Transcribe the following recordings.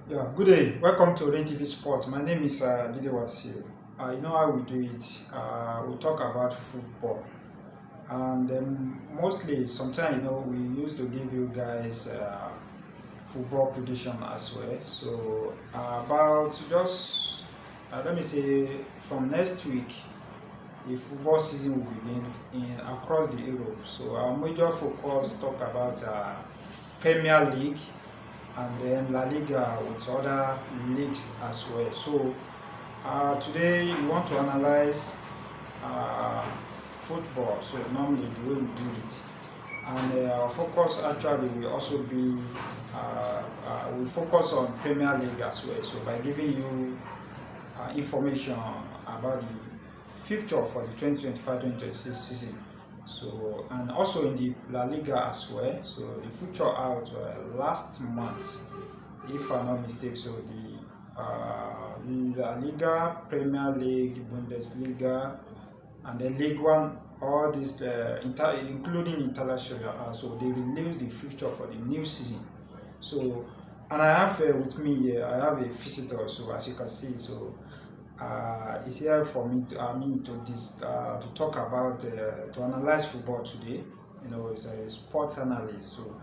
Yeah, good day. Welcome to Rain TV Sport. My name is Dide Wasil. You know how we do it. We talk about football, and mostly, sometimes we used to give you guys football prediction as well. So about just let me say from next week, the football season will begin in across the Europe. So our major focus talk about Premier League and then La Liga with other leagues as well. So today we want to analyze football. So normally the way we do it, and our focus actually will also be we focus on Premier League as well. So by giving you information about the future for the 2025-2026 season. So and also in the La Liga as well. So the future out last month, if I'm not mistaken. So the La Liga, Premier League, Bundesliga, and the League One, all these including international. So they release the future for the new season. So and I have with me here, I have a visitor. So as you can see, so is here for me to to talk about to analyze football today. He's a sports analyst, so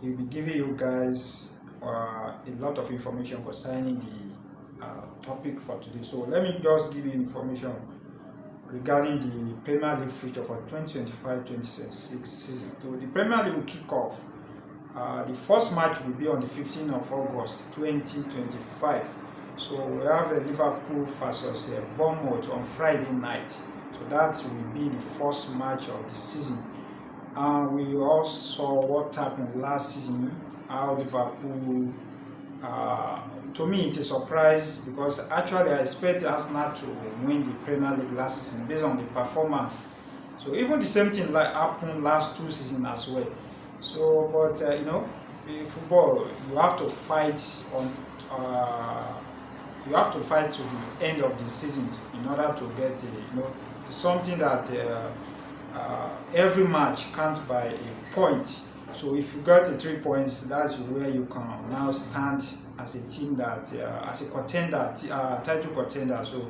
he'll be giving you guys a lot of information concerning the topic for today. So let me just give you information regarding the Premier League future for 2025-2026 season. So the Premier League will kick off. The first match will be on the 15th of August 2025. So we have Liverpool versus Bournemouth on Friday night. So that will be the first match of the season. We all saw what happened last season, how Liverpool, to me it's a surprise because actually I expected Arsenal to win the Premier League last season based on the performance. So even the same thing like happened last two seasons as well. So but in football you have to fight on you have to fight to the end of the season in order to get something that every match counts by a point. So if you got 3 points, that's where you can now stand as a team that as a contender, title contender. So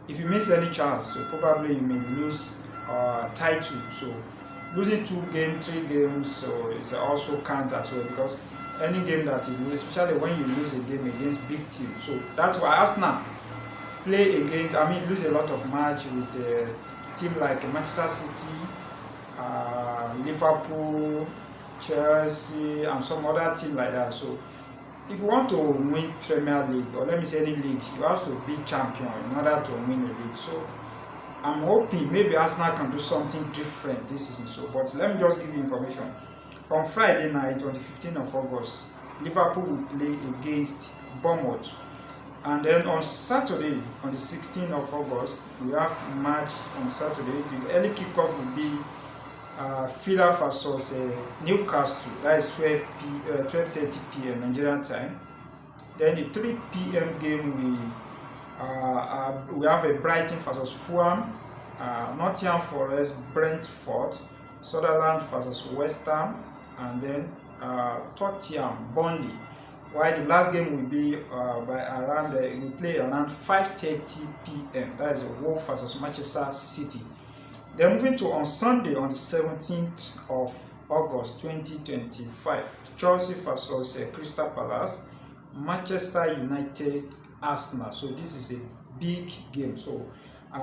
if you miss any chance, so probably you may lose title. So losing 2 games, 3 games, so it's also count as well because any game that you lose, especially when you lose a game against big teams. So that's why Arsenal play against, lose a lot of match with a team like Manchester City, Liverpool, Chelsea, and some other team like that. So if you want to win Premier League, or let me say any league, you have to be champion in order to win a league. So I'm hoping maybe Arsenal can do something different this season. So, but let me just give you information. On Friday night, on the 15th of August, Liverpool will play against Bournemouth. And then on Saturday, on the 16th of August, we have a match on Saturday. The early kickoff will be Villa versus Newcastle. That is 12:30 p.m. Nigerian time. Then the 3 p.m. game, we have a Brighton versus Fulham, Nottingham Forest, Brentford, Sunderland versus West Ham, and then Tottenham, Burnley. While the last game will be we play around 5:30 p.m. That is Wolves versus Manchester City. Then moving to on Sunday on the 17th of August 2025, Chelsea versus Crystal Palace, Manchester United, Arsenal. So this is a big game. So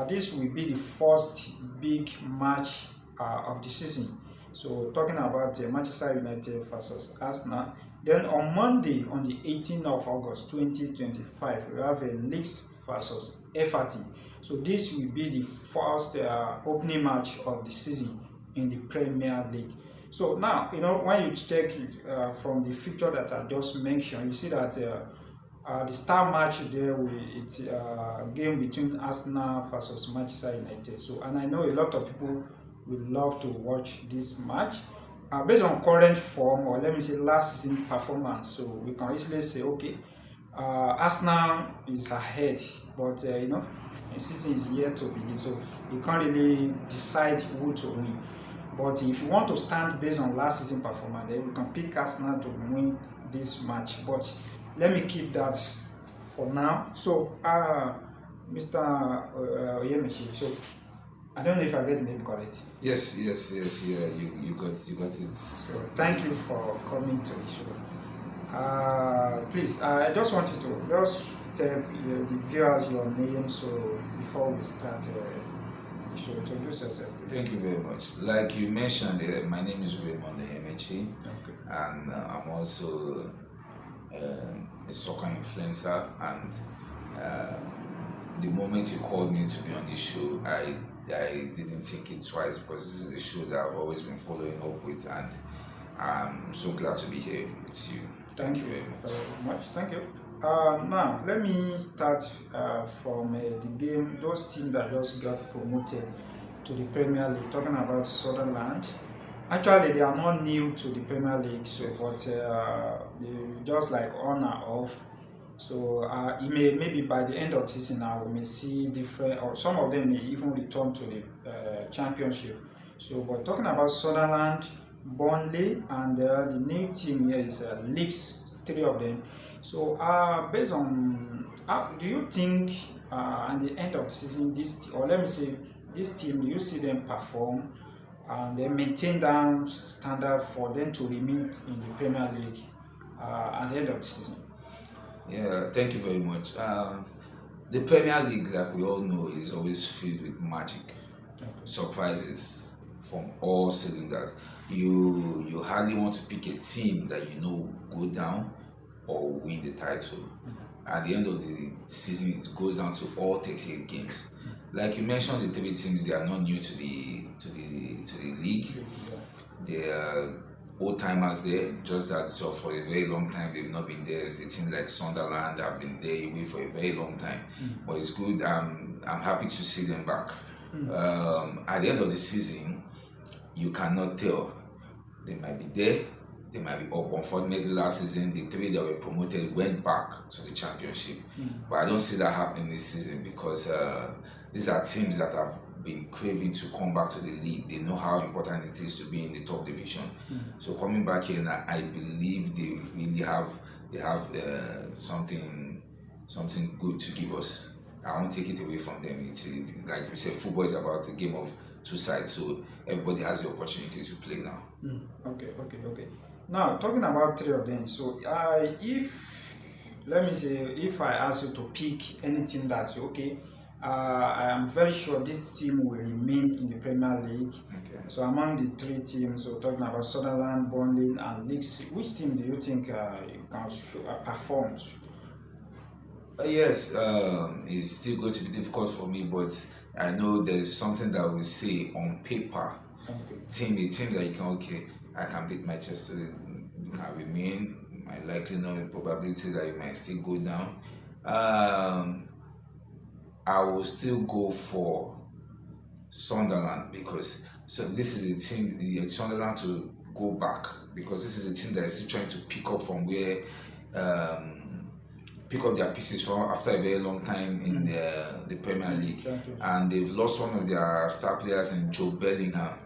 this will be the first big match of the season. So talking about Manchester United versus Arsenal. Then on Monday, on the 18th of August 2025, we have a Leeds versus Everton. So this will be the first opening match of the season in the Premier League. So now, when you check it from the fixture that I just mentioned, you see that the star match there it's a game between Arsenal versus Manchester United. So, and I know a lot of people would love to watch this match. Based on current form, or let me say last season performance, so we can easily say, okay, Arsenal is ahead, but the season is yet to begin, so you can't really decide who to win. But if you want to stand based on last season performance, then you can pick Arsenal to win this match. But let me keep that for now. So, Mr. Oyemichi, so I don't know if I get the name correct. Yes. Yeah, you got it. So thank you for coming to the show. Please, I just wanted to just tell the viewers your name, so before we start the show, introduce yourself, please. Thank you very much. Like you mentioned, my name is Raymond Oyemichi, Okay. and I'm also a soccer influencer. And the moment you called me to be on this show, I didn't think it twice, because this is a show that I've always been following up with, and I'm so glad to be here with you. Thank you very much. Thank you. Now, let me start from the game, those teams that just got promoted to the Premier League, talking about Sunderland. Actually, they are not new to the Premier League, so, but they just like on and off. So it maybe by the end of the season now we may see different, or some of them may even return to the Championship. So, but talking about Sunderland, Burnley, and the new team here is Leeds, 3 of them. So, based on, do you think at the end of the season, or let me say, this team, do you see them perform and they maintain that standard for them to remain in the Premier League at the end of the season? Yeah, thank you very much. The Premier League, like we all know, is always filled with magic, surprises from all cylinders. You hardly want to pick a team that you know go down or win the title. At the end of the season, it goes down to all 38 games. Like you mentioned, the 3 teams, they are not new to the league. They are old timers there, just that so for a very long time they've not been there. The teams like Sunderland have been there away for a very long time. But it's good. I'm happy to see them back. At the end of the season, you cannot tell. They might be there, they might be up. Unfortunately, last season, the 3 that were promoted went back to the Championship. But I don't see that happening this season, because these are teams that have been craving to come back to the league. They know how important it is to be in the top division. So coming back here now, I believe they really have something good to give us. I won't take it away from them. It's like you said, football is about a game of 2 sides, so everybody has the opportunity to play now. Okay. Now, talking about 3 of them, so if I ask you to pick any team that's okay, I am very sure this team will remain in the Premier League. Okay. So among the 3 teams, so talking about Sunderland, Burnley, and Leeds, which team do you think performs? Yes, it's still going to be difficult for me, but I know there's something that we say on paper. A team that you can, I can beat my chest to you can remain. My likelihood, probability that you might still go down. I will still go for Sunderland, because this is a team, Sunderland to go back, because this is a team that is still trying to pick up from where pick up their pieces from after a very long time in the Premier League. And they've lost one of their star players in Joe Bellingham.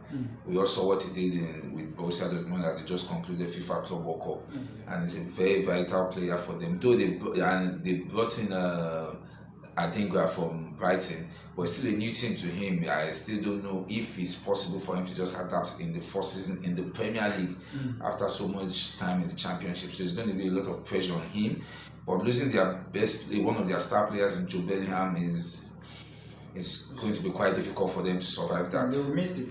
We also saw what he did with Borussia Dortmund, that they just concluded FIFA Club World Cup. And he's a very vital player for them. Though they brought in Adingra from Brighton, but still a new team to him. I still don't know if it's possible for him to just adapt in the first season in the Premier League after so much time in the Championship. So it's going to be a lot of pressure on him. But losing their best player, one of their star players in Joe Bellingham, is going to be quite difficult for them to survive that.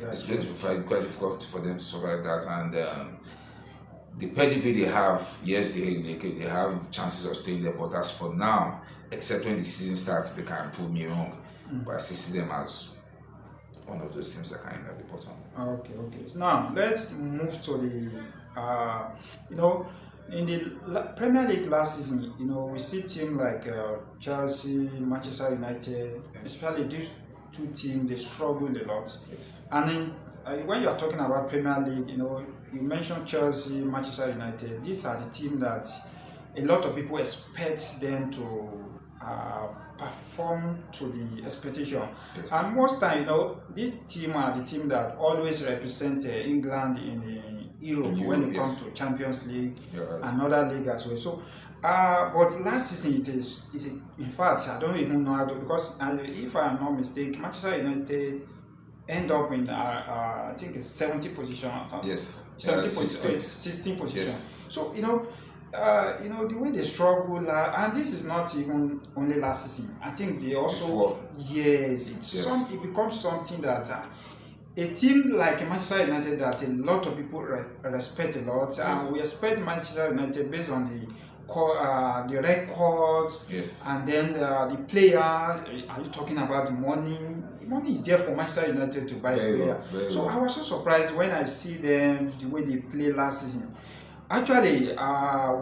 It's going to be quite difficult for them to survive that. And the pedigree they have, yes, they have chances of staying there. But as for now, except when the season starts, they can prove me wrong. But I still see them as one of those teams that can end at the bottom. Okay. So now let's move to the, in the Premier League last season, we see teams like Chelsea, Manchester United, especially these 2 teams, they struggled a lot. Yes. And then when you are talking about Premier League, you mentioned Chelsea, Manchester United. These are the teams that a lot of people expect them to perform to the expectation. Yes. And most time, this team are the team that always represent England in Europe when it comes to Champions League and other league as well. So But last season in fact, I don't even know how to, because if I am not mistaken, Manchester United end up in I think it's 70 position. Yes. 70 16. position, 16 position. Yes. So the way they struggle, and this is not even only last season. I think they also Before. yes, Yes. it becomes something that. A team like Manchester United that a lot of people respect a lot, Yes. and we expect Manchester United based on the records, Yes. and then the player. Are you talking about the money? The money is there for Manchester United to buy a Very player. well, very So well. I was so surprised when I see them the way they play last season. Actually,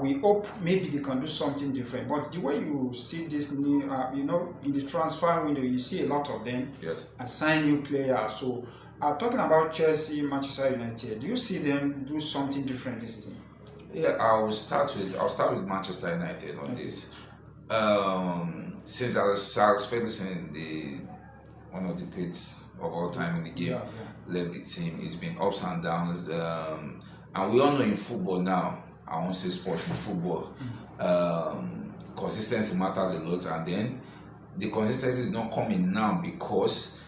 we hope maybe they can do something different. But the way you see this new, in the transfer window, you see a lot of them Yes. sign new players. So, talking about Chelsea, Manchester United, do you see them do something different this season? Yeah, I'll start with Manchester United on this. Since Alex Ferguson, one of the greats of all time in the game, left the team, it's been ups and downs. And we all know in football now, I won't say sports, in football, consistency matters a lot. And then the consistency is not coming now because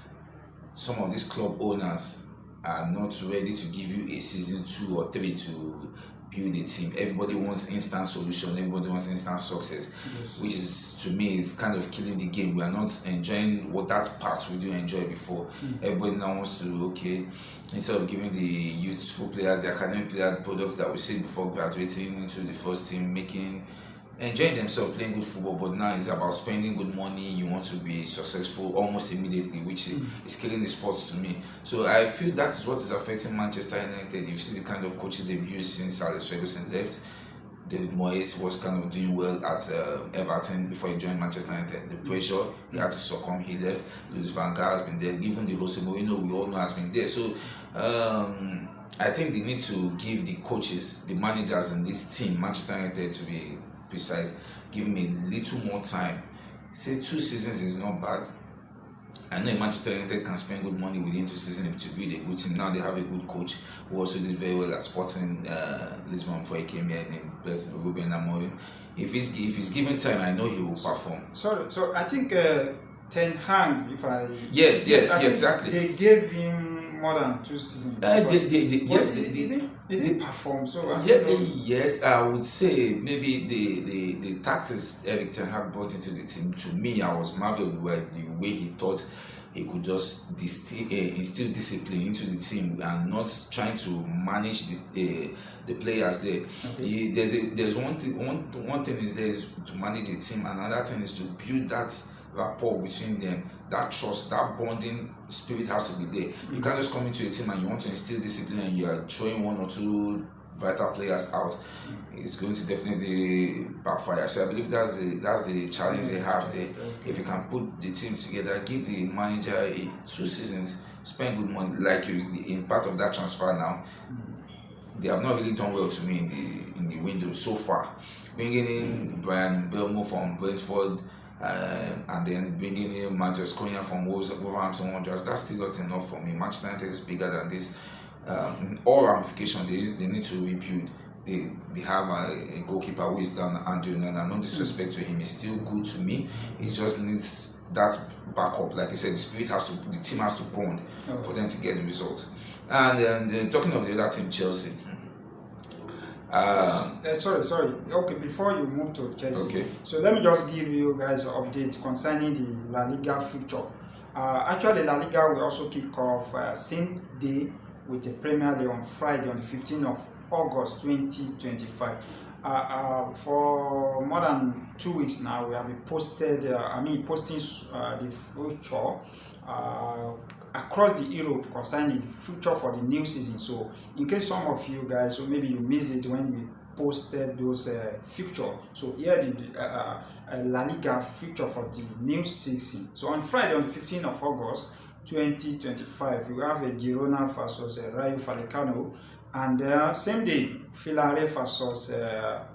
some of these club owners are not ready to give you a season 2 or 3 to build a team. Everybody wants instant solution, everybody wants instant success, Yes. which is, to me, is kind of killing the game. We are not enjoying what that part we do enjoy before. Everybody now wants to, okay, instead of giving the youthful players, the academic player products that we see before graduating into the first team, enjoying themselves, playing good football, but now it's about spending good money. You want to be successful almost immediately, which is killing the sport to me. So I feel that is what is affecting Manchester United. You see the kind of coaches they've used since Alex Ferguson left. David Moyes was kind of doing well at Everton before he joined Manchester United. The pressure, he had to succumb, he left. Louis van Gaal has been there. Even the Jose Mourinho, we all know, has been there. So I think they need to give the coaches, the managers in this team, Manchester United to be precise, give him a little more time. Say 2 seasons is not bad. I know Manchester United can spend good money within 2 seasons to build a good team. Now they have a good coach who also did very well at Sporting Lisbon before he came here, named Ruben Amorim. If he's given time, I know he will perform. So I think Ten Hag, if I Yes, I think exactly. they gave him more than 2 seasons. He didn't perform. So I don't know. Yes, I would say maybe the tactics Eric Ten Hag brought into the team, to me, I was marveled by the way he thought he could just instill discipline into the team and not trying to manage the players there. Okay. There's one thing is there is to manage the team, and another thing is to build that rapport between them. That trust, that bonding spirit has to be there. You can't just come into a team and you want to instill discipline and you are throwing 1 or 2 vital players out. It's going to definitely backfire. So I believe that's the challenge they have there. Okay. If you can put the team together, give the manager 2 seasons, spend good money, like you in part of that transfer now. They have not really done well to me in the window so far. Bringing in Brian Belmo from Brentford, and then bringing in Matheus Cunha from Wolverhampton Wanderers, that's still not enough for me. Manchester United is bigger than this. In all ramifications, they need to rebuild. They have a goalkeeper who is down, Andrew Nana. No disrespect to him, he's still good to me. He just needs that backup. Like you said, the team has to bond for them to get the result. And then talking of the other team, Chelsea. Sorry. Okay, before you move to Chelsea, Okay. So let me just give you guys an update concerning the La Liga future. Actually, La Liga will also kick off same day with the Premier League on Friday, on the 15th of August 2025. For more than 2 weeks now, we have been posting the future across the Europe concerning the future for the new season. So in case some of you guys, so maybe you missed it when we posted those future. So here the La Liga future for the new season. So on Friday, on the 15th of August 2025, we have a Girona versus Rayo Vallecano, and same day Villarreal versus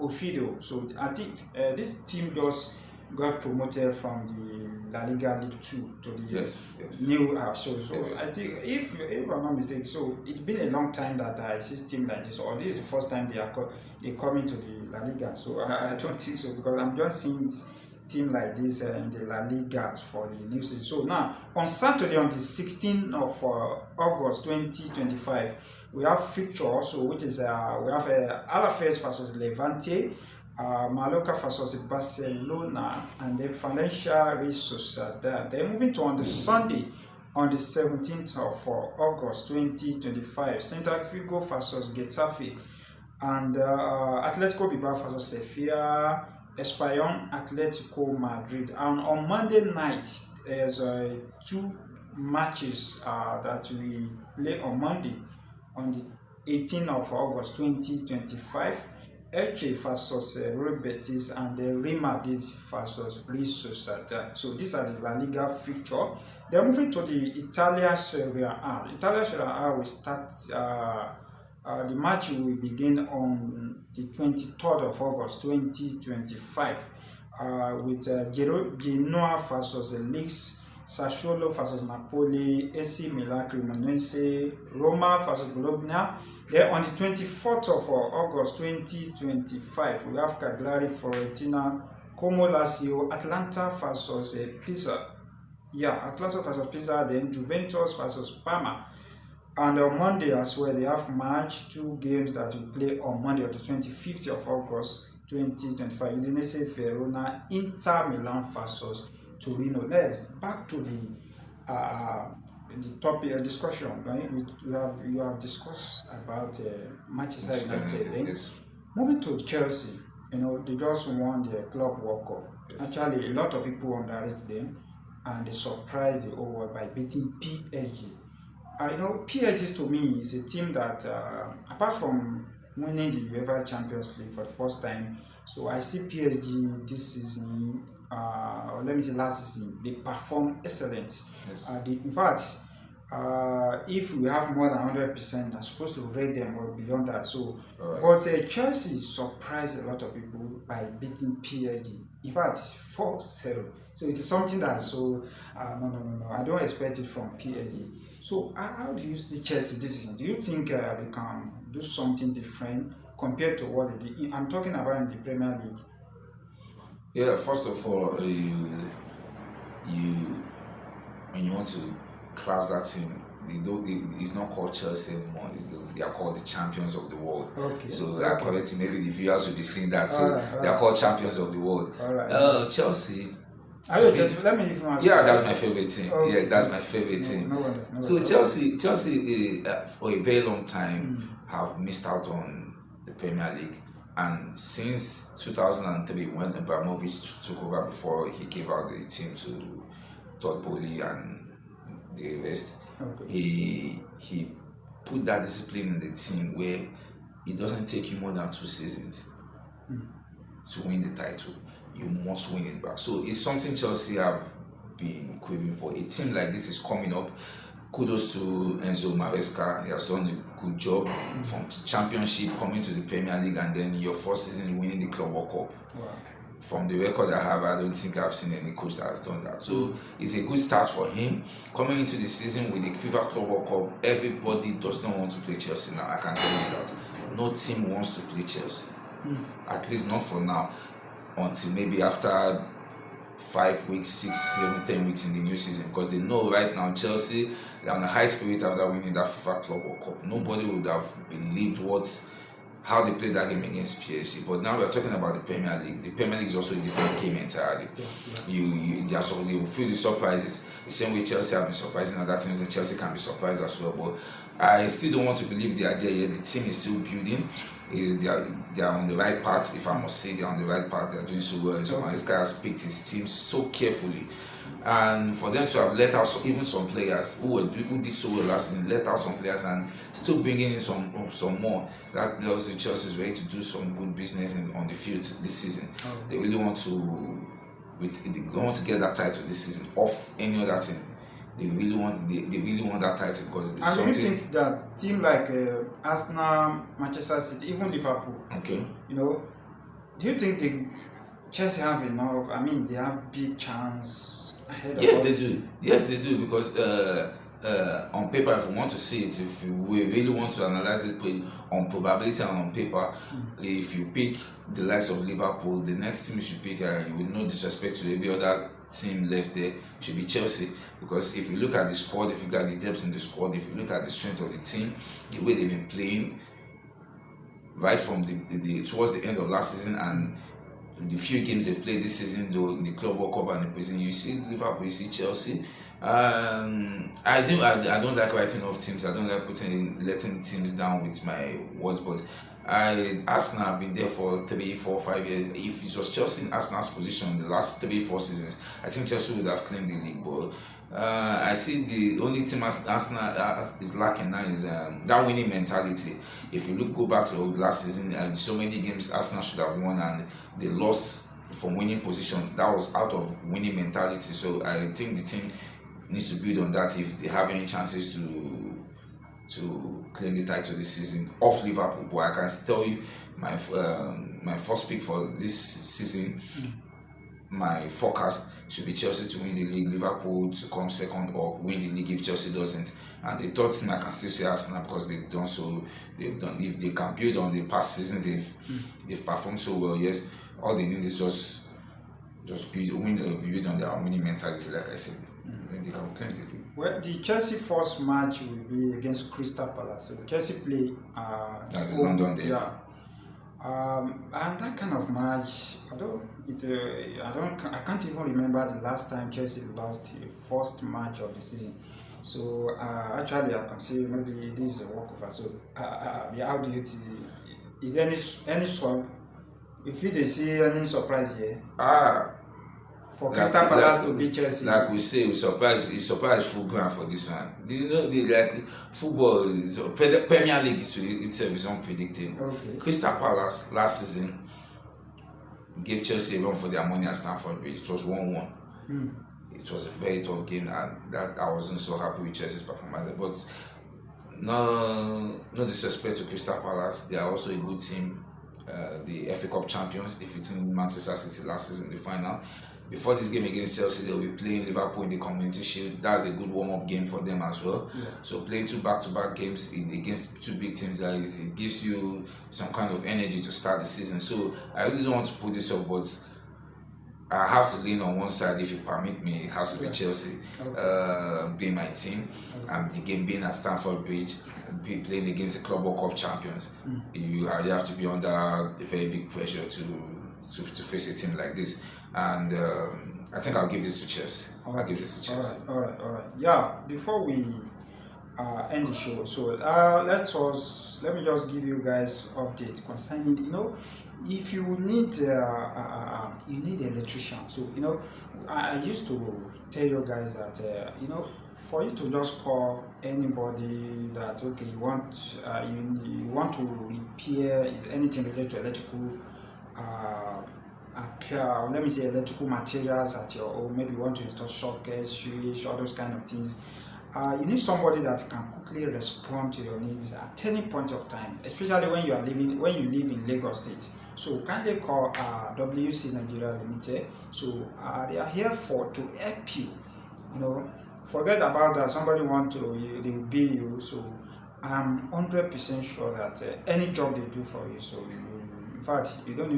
Oviedo. So I think this team just got promoted from the La Liga League 2 to the Yes. new so Yes. I think if I'm not mistaken, so it's been a long time that I see a team like this, or this is the first time they come into the La Liga. So I don't think so, because I'm just seeing team like this in the La Liga for the new season. So now on Saturday, on the 16th of August 2025, we have fixture also, which is we have Alavés versus Levante, Mallorca versus Barcelona, and then Valencia Real Sociedad. Then moving to on the Sunday, on the 17th of August 2025, Celta Vigo versus Getafe, and Atletico Bilbao versus Sevilla, Espanyol Atletico Madrid. And on Monday night, there's two matches that we play on Monday, on the 18th of August 2025. Elche versus Real Betis, and Real Madrid versus Real Sociedad. So these are the La Liga fixture. Then moving to the Italian Serie A. Italian Serie A will start. The match will begin on the 23rd of August 2025 with Genoa versus Leeds, Sassuolo versus Napoli, AC Milan, Cremonese, Roma versus Bologna. Then on the 24th of August 2025, we have Cagliari, Fiorentina, Como, Lazio, Atalanta versus Pisa. Atalanta versus Pisa, then Juventus versus Parma. And on Monday as well, they have two games that will play on Monday, on the 25th of August 2025. Udinese, Verona, Inter Milan versus Torino. Then back to the topic discussion, right? You have discussed about Manchester United. Yes. Moving to Chelsea, they just won the Club World Cup. Yes. Actually, a lot of people underrate them, and they surprised the whole world by beating PSG. PSG to me is a team that, apart from winning the UEFA Champions League for the first time, so I see PSG this season, or let me say last season, they perform excellent. Yes. In fact, if we have more than 100%, I'm supposed to rate them or beyond that. So, right. But Chelsea surprised a lot of people by beating PSG. In fact, 4-0. So it is something that no, I don't expect it from PSG. So how do you see Chelsea this season? Do you think they can do something different compared to what they did? I'm talking about in the Premier League. Yeah, first of all, you when you want to class that team, it's not called Chelsea anymore. They are called the champions of the world. Okay. So according to maybe the viewers will be seeing that. So they are called champions of the world. All right. Chelsea. Let me even ask. Yeah, that's my favorite team. Okay. Yes, that's my favorite team. No wonder. So Chelsea, for a very long time have missed out on the Premier League, and since 2003, when Abramovich took over, before he gave out the team to Todd Bowley and the rest, okay. he put that discipline in the team where it doesn't take you more than 2 seasons to win the title. You must win it back. So it's something Chelsea have been craving for. A team like this is coming up. Kudos to Enzo Maresca. He has done a good job from Championship coming to the Premier League, and then your first season winning the Club World Cup. Wow. From the record I have, I don't think I've seen any coach that has done that. So it's a good start for him. Coming into the season with the FIFA Club World Cup, everybody does not want to play Chelsea now. I can tell you that. No team wants to play Chelsea. At least not for now. Until maybe after 5 weeks, 6, 7, 10 weeks in the new season, because they know right now Chelsea, they're on a high spirit after winning that FIFA Club World Cup. Nobody would have believed how they played that game against PSG. But now we're talking about the Premier League. The Premier League is also a different game entirely. Yeah. They will feel the surprises. The same way Chelsea have been surprising other teams, and Chelsea can be surprised as well. But I still don't want to believe the idea yet. The team is still building. They are on the right path, if I must say. They are on the right path. They are doing so well. So this guy has picked his team so carefully, and for them to have let out even some players who did so well last season, let out some players and still bringing in some more, that tells you Chelsea is ready to do some good business on the field this season. They really want to get that title this season off any other team. They really want that title because it's something. And do you think that team like Arsenal, Manchester City, even Liverpool, okay, do you think Chelsea have enough? I mean, they have big chance. ahead of Yes, all they this do. thing? Yes, they do because on paper, if we want to see it, if we really want to analyze it on probability and on paper, if you pick the likes of Liverpool, the next team you should pick, with no disrespect to every other team left there, should be Chelsea. Because if you look at the squad, if you look at the depth in the squad, if you look at the strength of the team, the way they've been playing, right from the towards the end of last season and the few games they've played this season, though in the Club World Cup and the prison, you see Liverpool, you see Chelsea. I don't like writing off teams. I don't like letting teams down with my words, but Arsenal have been there for 3, 4, 5 years. If it was Chelsea in Arsenal's position in the last 3, 4 seasons, I think Chelsea would have claimed the league. But I see the only team Arsenal is lacking now is that winning mentality. If you go back to last season, so many games Arsenal should have won and they lost from winning position. That was out of winning mentality. So I think the team needs to build on that if they have any chances to claim the title this season off Liverpool. But I can tell you my first pick for this season, my forecast should be Chelsea to win the league, Liverpool to come second or win the league if Chelsea doesn't. And the third team I can still say Arsenal because they've done if they can build on the past seasons they've performed so well. Yes, all they need is just build on their winning mentality, like I said. Then they can claim the league. Well, the Chelsea first match will be against Crystal Palace. So Chelsea play. That's in London there. Yeah. And that kind of match, I can't even remember the last time Chelsea lost the first match of the season. So actually, I can say maybe this is a walkover. So how do you see? Is there any sort? If you see any surprise here? For Crystal Palace to beat Chelsea. Like we say, it's surprise full ground for this one. You know, football is Premier League itself is unpredictable. Okay. Crystal Palace last season gave Chelsea a run for their money at Stamford Bridge. It was 1-1. It was a very tough game, and that I wasn't so happy with Chelsea's performance. But no disrespect to Crystal Palace, they are also a good team. The FA Cup champions, defeating Manchester City last season in the final. Before this game against Chelsea, they'll be playing Liverpool in the Community Shield. That's a good warm-up game for them as well. Yeah. So playing 2 back-to-back games against 2 big teams, it gives you some kind of energy to start the season. So I really don't want to put this up, but I have to lean on one side if you permit me. It has to be Chelsea, being my team, and the game being at Stamford Bridge, playing against the Club World Cup champions. You have to be under a very big pressure to face a team like this. And I think I'll give this to Chelsea. I'll give this to Chelsea. All right. Yeah, before we end the show, so let me just give you guys update concerning, if you need an electrician. So I used to tell you guys that for you to just call anybody that you want to repair is anything related to electrical electrical materials at your home. Maybe you want to install sockets, switch, all those kind of things. You need somebody that can quickly respond to your needs at any point of time, especially when you live in Lagos State. So kindly call WC Nigeria Limited. So they are here to help you. Forget about that. Somebody they will bill you. So I'm 100% sure that any job they do for you, so in fact, you don't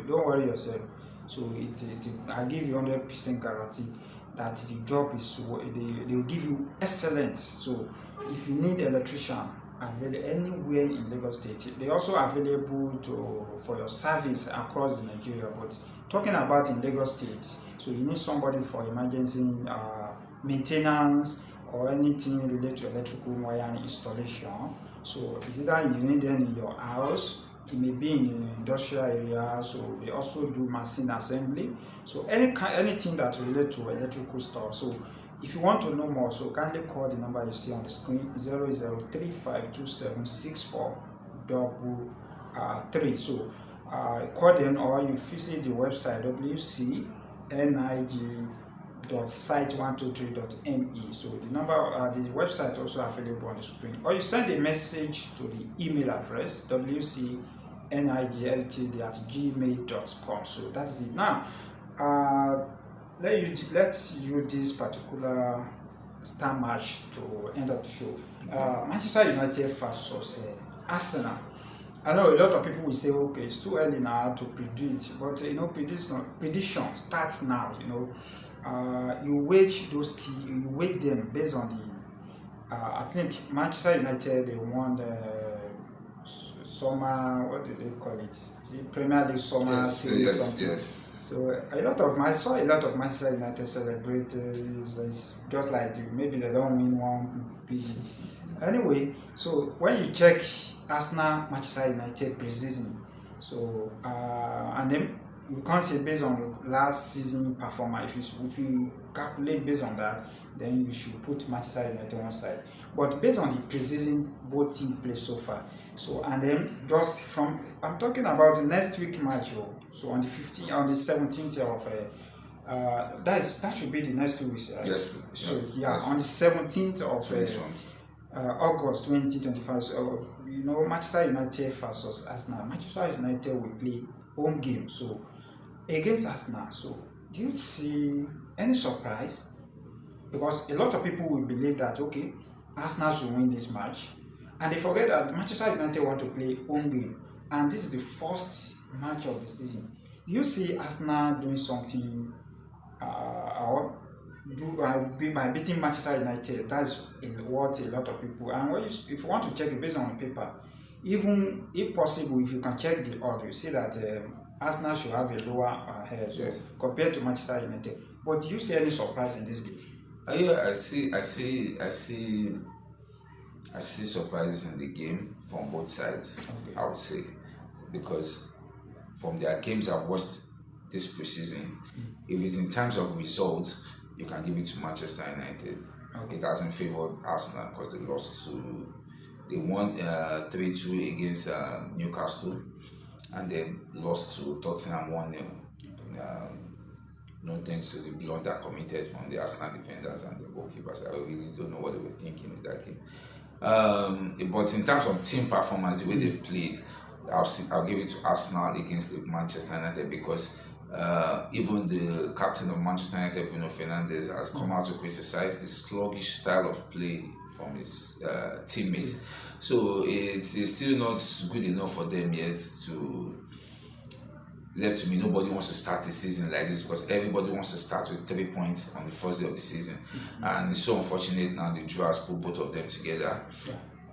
worry yourself. So I give you 100% guarantee that the job they will give you excellent. So if you need electrician available anywhere in Lagos State, they also available for your service across Nigeria. But talking about in Lagos State, so you need somebody for emergency maintenance or anything related to electrical wire installation. So it's either you need them in your house. It may be in the industrial area, so they also do machine assembly. So anything that relates to electrical stuff. So if you want to know more, so kindly call the number you see on the screen, 0035276433. So call them, or you visit the website wcnig.site123.me. So the the website also available on the screen, or you send a message to the email address wcnigltd@gmail.com. So that is it. Now let's use this particular star match to end up the show. Manchester United versus Arsenal. I know a lot of people will say, okay, it's too early now to predict, but prediction starts now. You wage those teams, you weight them based on the. I think Manchester United, they won the summer. What do they call it? The Premier League summer Yes, series. yes, Something. yes. So I saw a lot of Manchester United celebrate. It's just like maybe they don't win one big. Anyway, so when you check Arsenal, Manchester United preseason, so and then you can't say based on last season performance. If you calculate based on that, then you should put Manchester United on one side. But based on the preseason both teams play so far, so and then just from I'm talking about the next week match. So on the 15th, on the 17th of that should be the next 2 weeks. Yes. So yes. on the 17th of August 2025. So Manchester United versus Arsenal. Manchester United will play home game. So against Arsenal. So do you see any surprise? Because a lot of people will believe that okay, Arsenal should win this match, and they forget that Manchester United want to play home game, and this is the first match of the season. Do you see Arsenal doing something or by beating Manchester United? That's what a lot of people, and if you want to check it based on paper, even if possible, if you can check the odds, you see that Arsenal should have a lower head compared to Manchester United. But do you see any surprise in this game? Yeah, I see surprises in the game from both sides. Okay. I would say, because from their games I've watched this preseason, if it's in terms of results, you can give it to Manchester United. Okay. It hasn't favored Arsenal because they won 3-2 against Newcastle, and then lost to Tottenham 1-0. No thanks to the blunder committed from the Arsenal defenders and the goalkeepers. I really don't know what they were thinking in that game. But in terms of team performance, the way they've played, I'll give it to Arsenal against Manchester United, because even the captain of Manchester United, Bruno Fernandes, has come out to criticize the sluggish style of play from his teammates. So it's still not good enough for them yet to. Left to me, nobody wants to start the season like this, because everybody wants to start with 3 points on the first day of the season. And it's so unfortunate now the draw has put both of them together.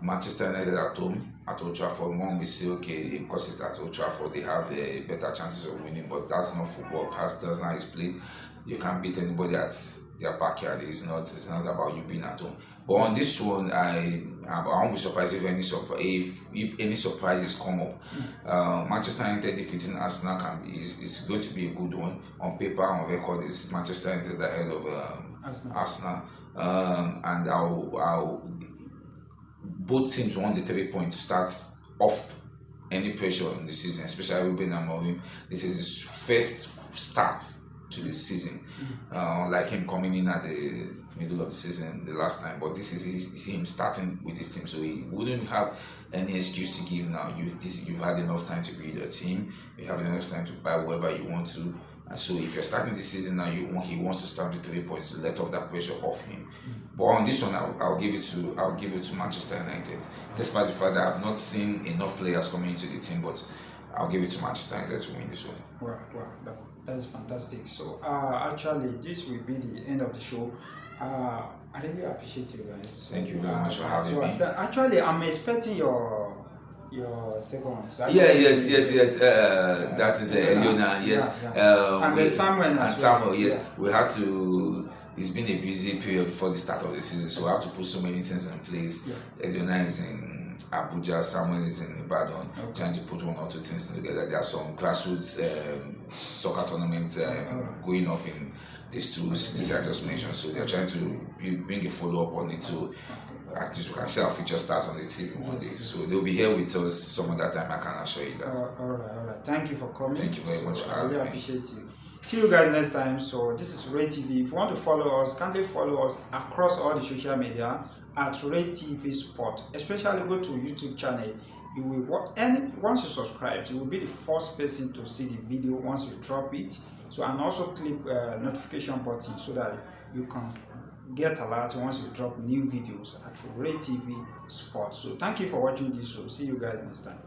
Manchester United at home at Old Trafford, one will say, okay, because it's at Old Trafford, they have better chances of winning, but that's not football. That's not how it's played. You can't beat anybody at their backyard. It's not about you being at home. But on this one, I won't be surprised if any surprises come up. Manchester United defeating Arsenal is going to be a good one. On paper, on record, is Manchester United ahead of Arsenal. And I'll both teams want the 3 points to start off any pressure in the season, especially Ruben Amorim. This is his first start to the season, like him coming in at the middle of the season the last time, but this is him starting with this team, so he wouldn't have any excuse to give now. You've had enough time to build your team, you have enough time to buy whoever you want to, and so if you're starting the season now, he wants to start with 3 points to let off that pressure off him. But on this one, I'll give it to Manchester United, despite the fact that I've not seen enough players coming into the team, but I'll give it to Manchester United to win this one. Wow, that is fantastic. So actually, this will be the end of the show. I really appreciate you guys. Thank you very much for having me. Actually, I'm expecting your second one. So yes. That is Eliona. Yes. And Samuel. Yes. Yeah. We had to. It's been a busy period before the start of the season, so we have to put so many things in place. Yeah. Eliona is in Abuja, Samuel is in Ibadan, trying to put 1 or 2 things together. There are some grassroots soccer tournaments going up in these 2 cities I just mentioned, so they're trying to bring a follow-up on it, so at least we can see our future stars on the TV one day. So they'll be here with us some other time, I can assure you that. All right. Thank you for coming. Thank you very much. I really appreciate you. See you guys next time. So this is Ray TV. If you want to follow us, kindly follow us across all the social media at Ray TV Sport. Especially go to YouTube channel. You will once you subscribe, you will be the first person to see the video once we drop it. So, and also click notification button so that you can get alert once we drop new videos at Ray TV Sports. So thank you for watching this show. See you guys next time.